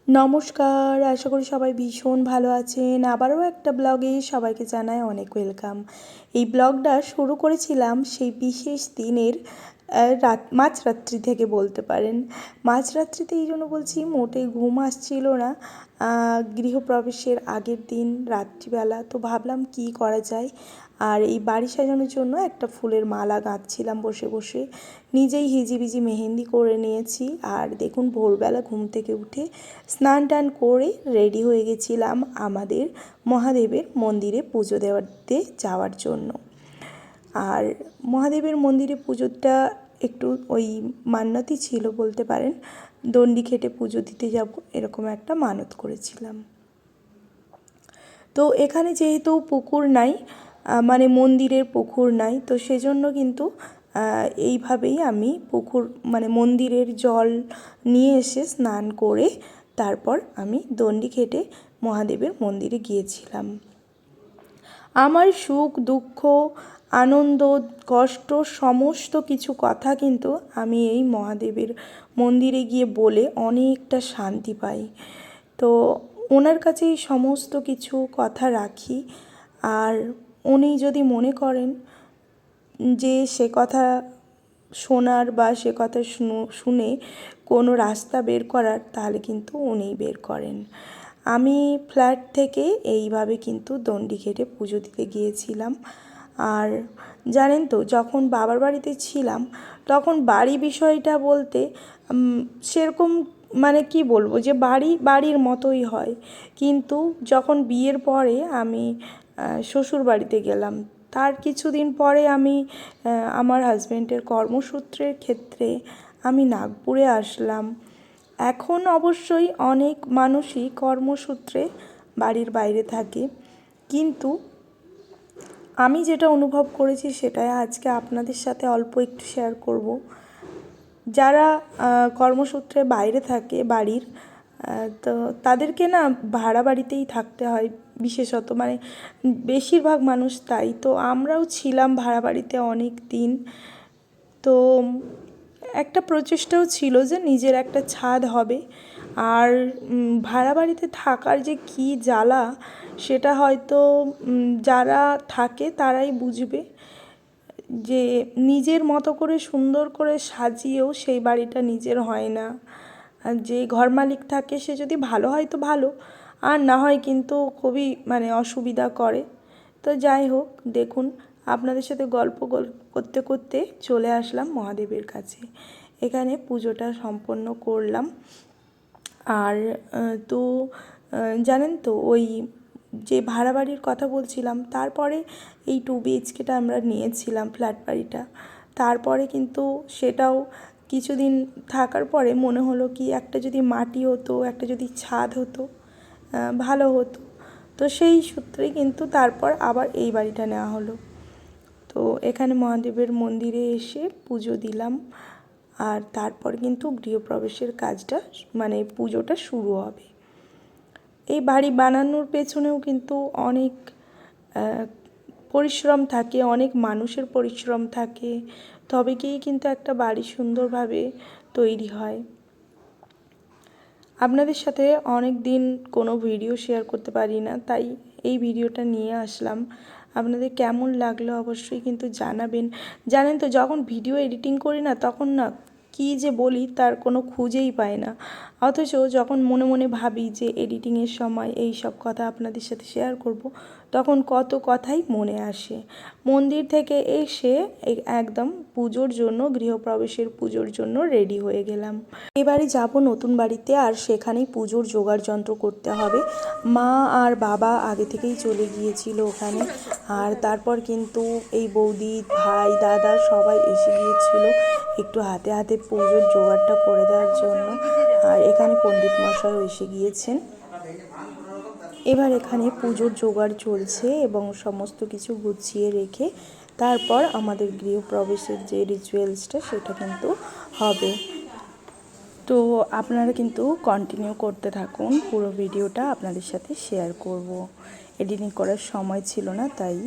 নমস্কার, আশা করি সবাই ভীষণ ভালো আছেন। আবারও একটা ব্লগে সবাইকে জানাই অনেক ওয়েলকাম। এই ব্লগটা শুরু করেছিলাম সেই বিশেষ দিনের মাঝরাত্রি থেকে বলতে পারেন। মাঝরাত্রিতে এই জন্য বলছি, মোটেই ঘুম আসছিল না। গৃহপ্রবেশের আগের দিন রাত্রিবেলা, তো ভাবলাম কি করা যায়। আর এই বাড়ি সাজানোর জন্য একটা ফুলের মালা গাঁথছিলাম বসে বসে। নিজেই হিজিবিজি মেহেন্দি করে নিয়েছি। আর দেখুন, ভোরবেলা ঘুম থেকে উঠে স্নান টান করে রেডি হয়ে গেছিলাম আমাদের মহাদেবের মন্দিরে পুজো দেওয়াতে যাওয়ার জন্য। আর মহাদেবের মন্দিরে পুজোটা একটু ওই মান্যতই ছিল বলতে পারেন। দণ্ডি খেটে পুজো দিতে যাব এরকম একটা মানত করেছিলাম। তো এখানে যেহেতু পুকুর নাই, মানে মন্দিরের পুকুর নাই, তো সেজন্য কিন্তু এইভাবেই আমি পুকুর মানে মন্দিরের জল নিয়ে এসে স্নান করে তারপর আমি দণ্ডি খেটে মহাদেবের মন্দিরে গিয়েছিলাম। আমার সুখ দুঃখ আনন্দ কষ্ট সমস্ত কিছু কথা কিন্তু আমি এই মহাদেবের মন্দিরে গিয়ে বলে অনেকটা শান্তি পাই। তো ওনার কাছে এই সমস্ত কিছু কথা রাখি। আর উনি যদি মনে করেন যে সে কথা শোনার বা সে কথা শুনে কোনো রাস্তা বের করার, তাহলে কিন্তু উনিই বের করেন। আমি ফ্ল্যাট থেকে এইভাবে কিন্তু দণ্ডি খেটে পুজো দিতে গিয়েছিলাম। আর জানেন তো, যখন বাবার বাড়িতে ছিলাম তখন বাড়ি বিষয়টা বলতে সেরকম মানে কি বলবো, যে বাড়ির মতোই হয়। কিন্তু যখন বিয়ের পরে আমি শ্বশুর বাড়িতে গেলাম, তার কিছুদিন পরে আমি আমার হাজব্যান্ডের কর্মসূত্রের ক্ষেত্রে আমি নাগপুরে আসলাম। এখন অবশ্যই অনেক মানুষই কর্মসূত্রে বাড়ির বাইরে থাকে, কিন্তু আমি যেটা অনুভব করেছি সেটাই আজকে আপনাদের সাথে অল্প একটু শেয়ার করব। যারা কর্মসূত্রে বাইরে থাকে বাড়ির, তো তাদেরকে না ভাড়া বাড়িতেই থাকতে হয় বিশেষত, মানে বেশিরভাগ মানুষ তাই। তো আমরাও ছিলাম ভাড়া বাড়িতে অনেক দিন। তো একটা প্রচেষ্টাও ছিল যে নিজের একটা ছাদ হবে। আর ভাড়া বাড়িতে থাকার যে কী জ্বালা, সেটা হয়তো যারা থাকে তারাই বুঝবে। যে নিজের মতো করে সুন্দর করে সাজিয়েও সেই বাড়িটা নিজের হয় না। আর যে ঘর মালিক থাকে সে যদি ভালো হয় তো ভালো, আর না হয় কিন্তু খুবই মানে অসুবিধা করে। তো যাই হোক, দেখুন আপনাদের সাথে গল্প করতে করতে চলে আসলাম মহাদেবের কাছে। এখানে পুজোটা সম্পন্ন করলাম। আর তো জানেন তো, ওই যে ভাড়া বাড়ির কথা বলছিলাম, তারপরে এই 2 BHKটা আমরা নিয়েছিলাম ফ্ল্যাট বাড়িটা। তারপরে কিন্তু সেটাও কিছুদিন থাকার পরে মনে হলো কি, একটা যদি মাটি হতো, একটা যদি ছাদ হতো ভালো হতো। তো সেই সূত্রেই কিন্তু তারপর আবার এই বাড়িটা নেওয়া হলো। তো এখানে মহাদেবের মন্দিরে এসে পুজো দিলাম। আর তারপর কিন্তু গৃহপ্রবেশের কাজটা মানে পুজোটা শুরু হবে। এই বাড়ি বানানোর পেছনেও কিন্তু অনেক পরিশ্রম থাকে, অনেক মানুষের পরিশ্রম থাকে, তবে গিয়েই কিন্তু একটা বাড়ি সুন্দরভাবে তৈরি হয়। আপনাদের সাথে অনেক দিন কোনো ভিডিও শেয়ার করতে পারি না, তাই এই ভিডিওটা নিয়ে আসলাম। আপনাদের কেমন লাগলো অবশ্যই কিন্তু জানাবেন। জানেন তো, যখন ভিডিও এডিটিং করি না, তখন না কী যে বলি তার কোনো খুঁজেই পায় না। অথচ যখন মনে মনে ভাবি যে এডিটিংয়ের সময় এই সব কথা আপনাদের সাথে শেয়ার করব, তখন কত কথাই মনে আসে। মন্দির থেকে এসে একদম পুজোর জন্য, গৃহপ্রবেশের পুজোর জন্য রেডি হয়ে গেলাম। এবারে যাব নতুন বাড়িতে, আর সেখানেই পুজোর জোগাড় যন্ত্র করতে হবে। মা আর বাবা আগে থেকেই চলে গিয়েছিল ওখানে। আর তারপর কিন্তু এই বৌদি ভাই দাদা সবাই এসে গিয়েছিল একটু হাতে হাতে পুজোর জোগাড়টা করে দেওয়ার জন্য। আর এখানে পণ্ডিত মশাইও এসে গিয়েছেন। এবার এখানে পুজোর জোগাড় চলছে এবং সমস্ত কিছু গুছিয়ে রেখে তারপর আমাদের গৃহপ্রবেশের যে রিচুয়ালসটা সেটা কিন্তু হবে। তো আপনারা কিন্তু কন্টিনিউ করতে থাকুন, পুরো ভিডিওটা আপনাদের সাথে শেয়ার করব। এডিটিং করার সময় ছিল না তাই।